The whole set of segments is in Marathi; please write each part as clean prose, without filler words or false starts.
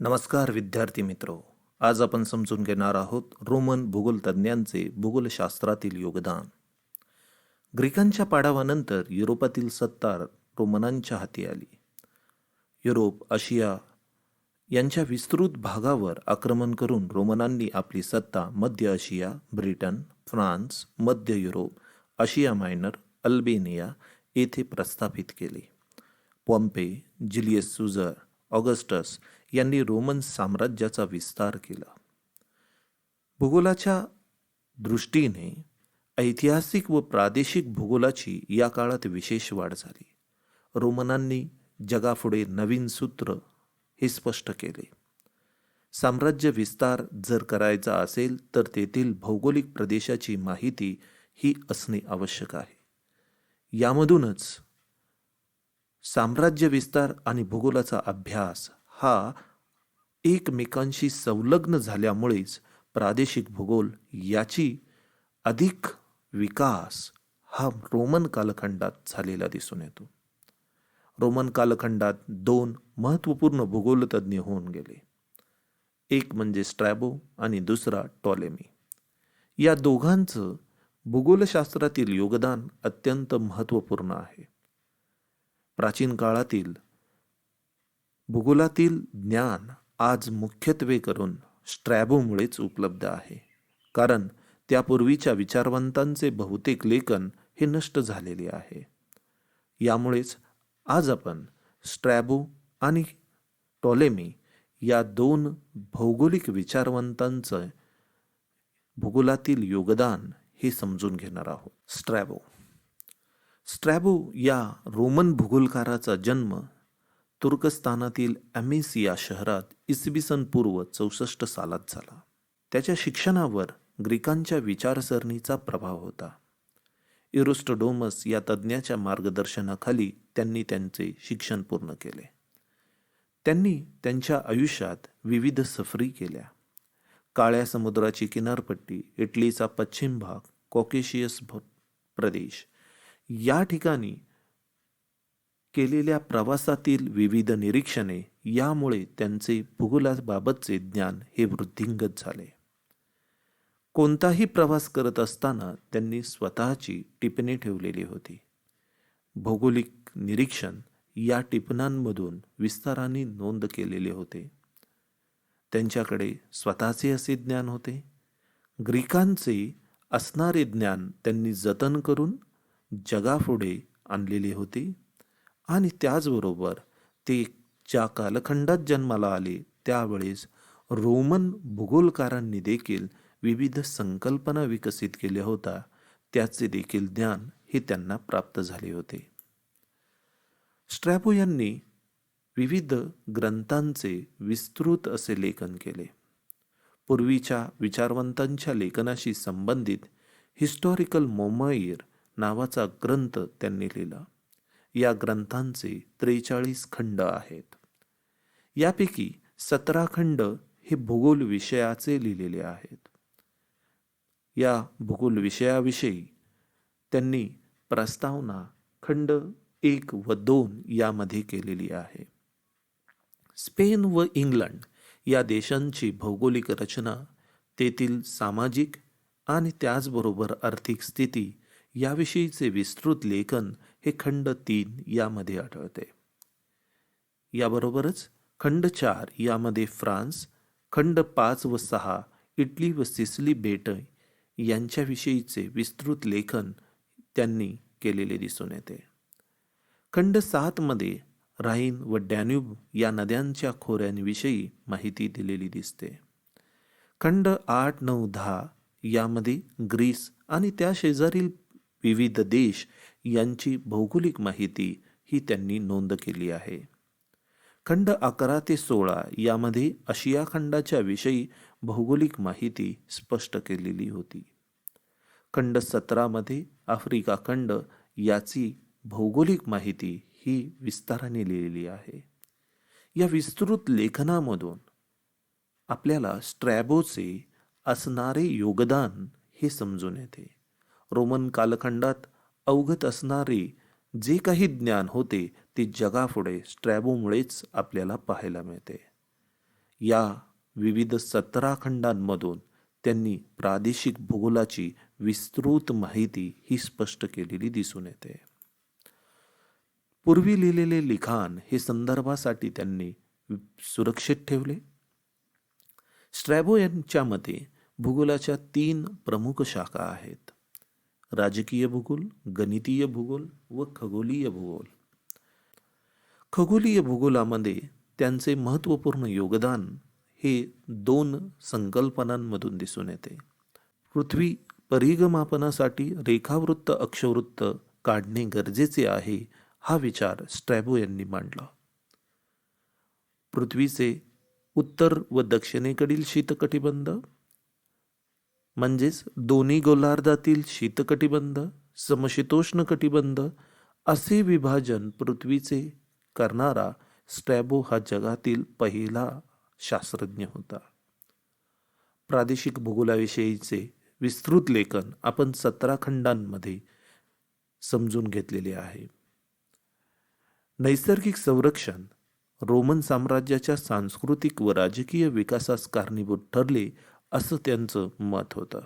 नमस्कार विद्यार्थी मित्रो. आज आपण समजून घेणार आहोत रोमन भूगोलतज्ञांचे भूगोलशास्त्रातील योगदान. ग्रीकांच्या पाडावानंतर युरोपातील सत्ता रोमनांच्या हाती आली. युरोप, आशिया यांच्या विस्तृत भागावर आक्रमण करून रोमनांनी आपली सत्ता मध्य आशिया, ब्रिटन, फ्रान्स, मध्य युरोप, आशिया मायनर, अल्बेनिया येथे प्रस्थापित केले. पॉम्पे, जुलियस सीझर, ऑगस्टस यांनी रोमन साम्राज्याचा विस्तार केला. भूगोलाच्या दृष्टीने ऐतिहासिक व प्रादेशिक भूगोलाची या काळात विशेष वाढ झाली. रोमनांनी जगापुढे नवीन सूत्र हे स्पष्ट केले. साम्राज्य विस्तार जर करायचा असेल तर तेथील भौगोलिक प्रदेशाची माहिती ही असणे आवश्यक आहे. यामधूनच साम्राज्य विस्तार आणि भूगोलाचा अभ्यास हा एकमेकांशी संलग्न झाल्यामुळेच प्रादेशिक भूगोल याची अधिक विकास हा रोमन कालखंडात झालेला दिसून येतो. रोमन कालखंडात दोन महत्त्वपूर्ण भूगोलतज्ञ होऊन गेले. एक म्हणजे स्ट्रॅबो आणि दुसरा टॉलेमी. या दोघांचं भूगोलशास्त्रातील योगदान अत्यंत महत्त्वपूर्ण आहे. प्राचीन काळातील भूगोलातील ज्ञान आज मुख्यत्वे करून स्ट्रॅबोमुळेच उपलब्ध आहे, कारण त्यापूर्वीच्या विचारवंतांचे बहुतेक लेखन हे नष्ट झालेले आहे. यामुळेच आज आपण स्ट्रॅबो आणि टॉलेमी या दोन भौगोलिक विचारवंतांचं भूगोलातील योगदान हे समजून घेणार आहोत. स्ट्रॅबो या रोमन भूगोलकाराचा जन्म तुर्कस्तानातील ॲमेस या शहरात इसवी सन पूर्व 64 सालात झाला. त्याच्या शिक्षणावर ग्रीकांच्या विचारसरणीचा प्रभाव होता. एरिस्टोडोमस या तज्ज्ञाच्या मार्गदर्शनाखाली त्यांनी त्यांचे शिक्षण पूर्ण केले. त्यांनी त्यांच्या आयुष्यात विविध सफरी केल्या. काळ्या समुद्राची किनारपट्टी, इटलीचा पश्चिम भाग, कॉकेशियस प्रदेश या ठिकाणी केलेल्या प्रवासातील विविध निरीक्षणे यामुळे त्यांचे भूगोलाबाबतचे ज्ञान हे वृद्धिंगत झाले. कोणताही प्रवास करत असताना त्यांनी स्वतःची टिपणे ठेवलेली होती. भौगोलिक निरीक्षण या टिपणांमधून विस्ताराने नोंद केलेले होते. त्यांच्याकडे स्वतःचे असे ज्ञान होते. ग्रीकांचे असणारे ज्ञान त्यांनी जतन करून जगापुढे आणलेले होते आणि त्याचबरोबर ते ज्या कालखंडात जन्माला आले त्यावेळेस रोमन भूगोलकारांनी देखील विविध संकल्पना विकसित केल्या होत्या. त्याचे देखील ज्ञान हे त्यांना प्राप्त झाले होते. स्ट्रॅबो यांनी विविध ग्रंथांचे विस्तृत असे लेखन केले. पूर्वीच्या विचारवंतांच्या लेखनाशी संबंधित हिस्टॉरिकल मोमाईर नावाचा ग्रंथ त्यांनी लिहिला. या ग्रंथांचे 43 खंड आहेत. यापैकी 17 खंड हे भूगोल विषयाचे लिहिलेले आहेत. या भूगोल विषयाविषयी त्यांनी प्रस्तावना खंड 1 व 2 यामध्ये केलेली आहे. स्पेन व इंग्लंड या देशांची भौगोलिक रचना, तेथील सामाजिक आणि त्याचबरोबर आर्थिक स्थिती याविषयीचे विस्तृत लेखन हे खंड 3 यामध्ये आढळते. याबरोबरच खंड 4 यामध्ये फ्रान्स, खंड 5 व 6 इटली व सिसिली बेटे यांच्याविषयीचे विस्तृत लेखन त्यांनी केलेले दिसून येते. खंड 7 मध्ये राईन व डॅन्यूब या नद्यांच्या खोऱ्यांविषयी माहिती दिलेली दिसते. खंड 8, 9, 10 यामध्ये ग्रीस आणि त्या शेजारील विविध देश यांची भौगोलिक माहिती ही त्यांनी नोंद केली आहे. खंड 11 ते 16 यामध्ये आशिया खंडाच्या विषयी भौगोलिक माहिती स्पष्ट केलेली होती. खंड 17 मध्ये आफ्रिका खंड याची भौगोलिक माहिती ही विस्ताराने लिहिलेली आहे. या विस्तृत लेखनामधून आपल्याला स्ट्रॅबोचे असणारे योगदान हे समजून येते. रोमन कालखंडात अवगत असणारे जे काही ज्ञान होते ते जगापुढे स्ट्रॅबोमुळेच आपल्याला पाहायला मिळते. या विविध 17 खंडांमधून त्यांनी प्रादेशिक भूगोलाची विस्तृत माहिती ही स्पष्ट केलेली दिसून येते. पूर्वी लिहिलेले लिखाण हे संदर्भासाठी त्यांनी सुरक्षित ठेवले. स्ट्रॅबो यांच्या मते भूगोलाच्या 3 प्रमुख शाखा आहेत: राजकीय भूगोल, गणितीय भूगोल व खगोलीय भूगोल. खगोलीय भूगोलामध्ये त्यांचे महत्त्वपूर्ण योगदान हे 2 संकल्पनांमधून दिसून येते. पृथ्वी परिघमापनासाठी रेखावृत्त अक्षवृत्त काढणे गरजेचे आहे, हा विचार स्ट्रॅबो यांनी मांडला. पृथ्वीचे उत्तर व दक्षिणेकडील शीतकटिबंध म्हणजेच दोन्ही गोलार्धातील शीतकटिबंध, समशीतोष्ण कटिबंध असे विभाजन पृथ्वीचे करणारा स्ट्रॅबो हा जगातील पहिला शास्त्रज्ञ होता. प्रादेशिक भूगोलाविषयीचे विस्तृत लेखन आपण 17 खंडांमध्ये समजून घेतलेले आहे. नैसर्गिक संरक्षण रोमन साम्राज्याच्या सांस्कृतिक व राजकीय विकासास कारणीभूत ठरले असं त्यांचं मत होतं.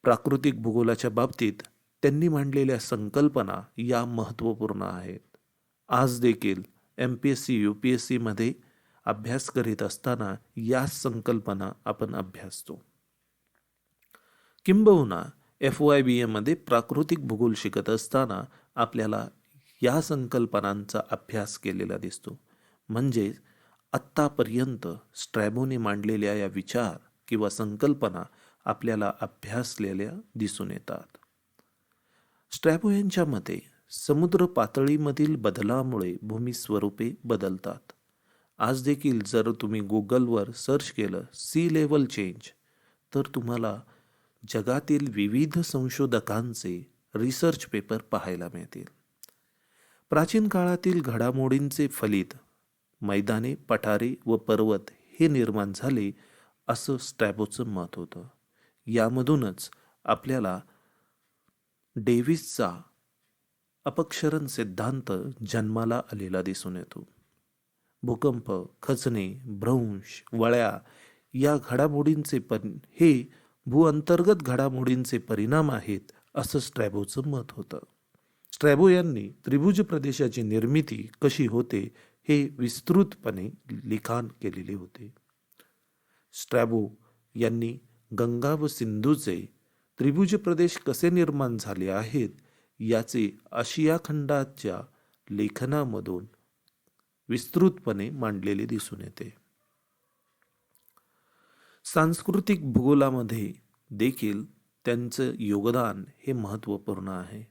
प्राकृतिक भूगोलाच्या बाबतीत त्यांनी मांडलेल्या संकल्पना या महत्त्वपूर्ण आहेत. आज देखील MPSC UPSC मध्ये अभ्यास करीत असताना या संकल्पना आपण अभ्यासतो. किंबहुना FYBA मध्ये प्राकृतिक भूगोल शिकत असताना आपल्याला या संकल्पनांचा अभ्यास केलेला दिसतो. म्हणजे आत्तापर्यंत स्ट्रॅबोने मांडलेल्या या विचार किंवा संकल्पना आपल्याला अभ्यासलेल्या दिसून येतात. स्ट्रॅबो यांच्या मते समुद्र पातळीमधील बदलामुळे भूमी स्वरूपे बदलतात. आज देखील जर तुम्ही गुगलवर सर्च केलं सी लेव्हल चेंज तर तुम्हाला जगातील विविध संशोधकांचे रिसर्च पेपर पाहायला मिळतील. प्राचीन काळातील घडामोडींचे फलित मैदाने, पठारे व पर्वत हे निर्माण झाले असं स्ट्रॅबोचं मत होतं. यामधूनच आपल्याला डेव्हिसचा अपक्षरण सिद्धांत जन्माला आलेला दिसून येतो. भूकंप, खचणे, भ्रंश, वळ्या या घडामोडींचे हे भूअंतर्गत घडामोडींचे परिणाम आहेत असं स्ट्रॅबोचं मत होतं. स्ट्रॅबो यांनी त्रिभुज प्रदेशाची निर्मिती कशी होते हे विस्तृतपणे लिखाण केलेले होते. स्ट्रॅबो यांनी गंगा व सिंधूचे त्रिभुज प्रदेश कसे निर्माण झाले आहेत याचे आशिया खंडाच्या लेखनामधून विस्तृतपणे मांडलेले दिसून येते. सांस्कृतिक भूगोलामध्ये देखील त्यांचं योगदान हे महत्त्वपूर्ण आहे.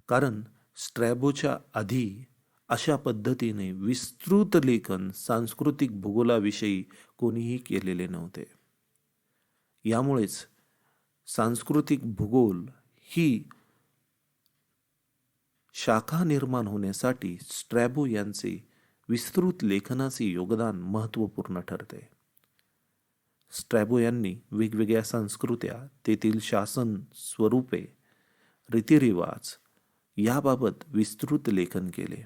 कारण स्ट्रॅबोच्या आधी अशा पद्धतीने विस्तृत लेखन सांस्कृतिक भूगोलाविषयी कोणीही केलेले नव्हते. यामुळेच सांस्कृतिक भूगोल ही शाखा निर्माण होण्यासाठी स्ट्रॅबो यांचे विस्तृत लेखनाचे योगदान महत्त्वपूर्ण ठरते. स्ट्रॅबो यांनी वेगवेगळ्या संस्कृत्या, तेथील शासन स्वरूपे, रीतिरिवाज याबाबत विस्तृत लेखन केले.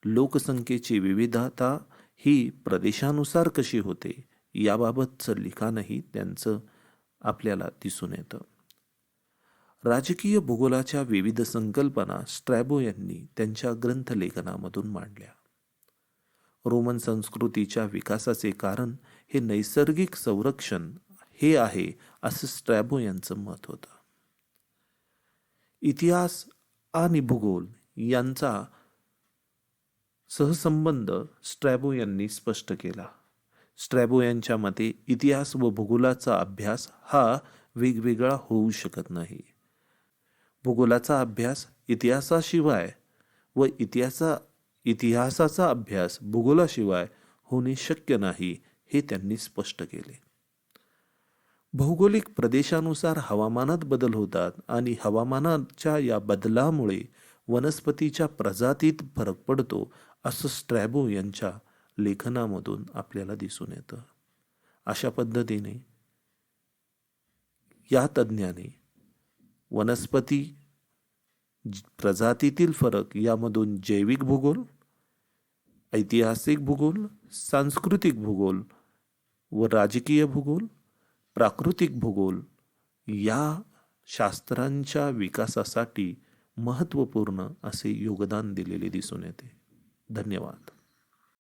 लोकसंख्येची विविधता ही प्रदेशानुसार कशी होते याबाबतचं लिखाणही त्यांचं आपल्याला दिसून येतं. राजकीय भूगोलाच्या विविध संकल्पना स्ट्रॅबो यांनी त्यांच्या ग्रंथलेखनामधून मांडल्या. रोमन संस्कृतीच्या विकासाचे कारण हे नैसर्गिक संरक्षण हे आहे असं स्ट्रॅबो यांचं मत होतं. इतिहास आणि भूगोल यांचा सहसंबंध स्ट्रॅबो यांनी स्पष्ट केला. स्ट्रॅबो यांच्या मते इतिहास व भूगोलाचा अभ्यास हा वेगवेगळा होऊ शकत नाही. भूगोलाचा अभ्यास इतिहासाशिवाय व इतिहासाचा अभ्यास भूगोलाशिवाय होणे शक्य नाही हे त्यांनी स्पष्ट केले. भौगोलिक प्रदेशानुसार हवामानात बदल होतात आणि हवामानाच्या या बदलामुळे वनस्पतीच्या प्रजातीत फरक पडतो असं स्ट्रॅबो यांच्या लेखनामधून आपल्याला दिसून येतं. अशा पद्धतीने या तज्ज्ञाने वनस्पती प्रजातीतील फरक यामधून जैविक भूगोल, ऐतिहासिक भूगोल, सांस्कृतिक भूगोल व राजकीय भूगोल, प्राकृतिक भूगोल या शास्त्रांच्या विकासासाठी महत्त्वपूर्ण असे योगदान दिलेले दिसून येते. धन्यवाद.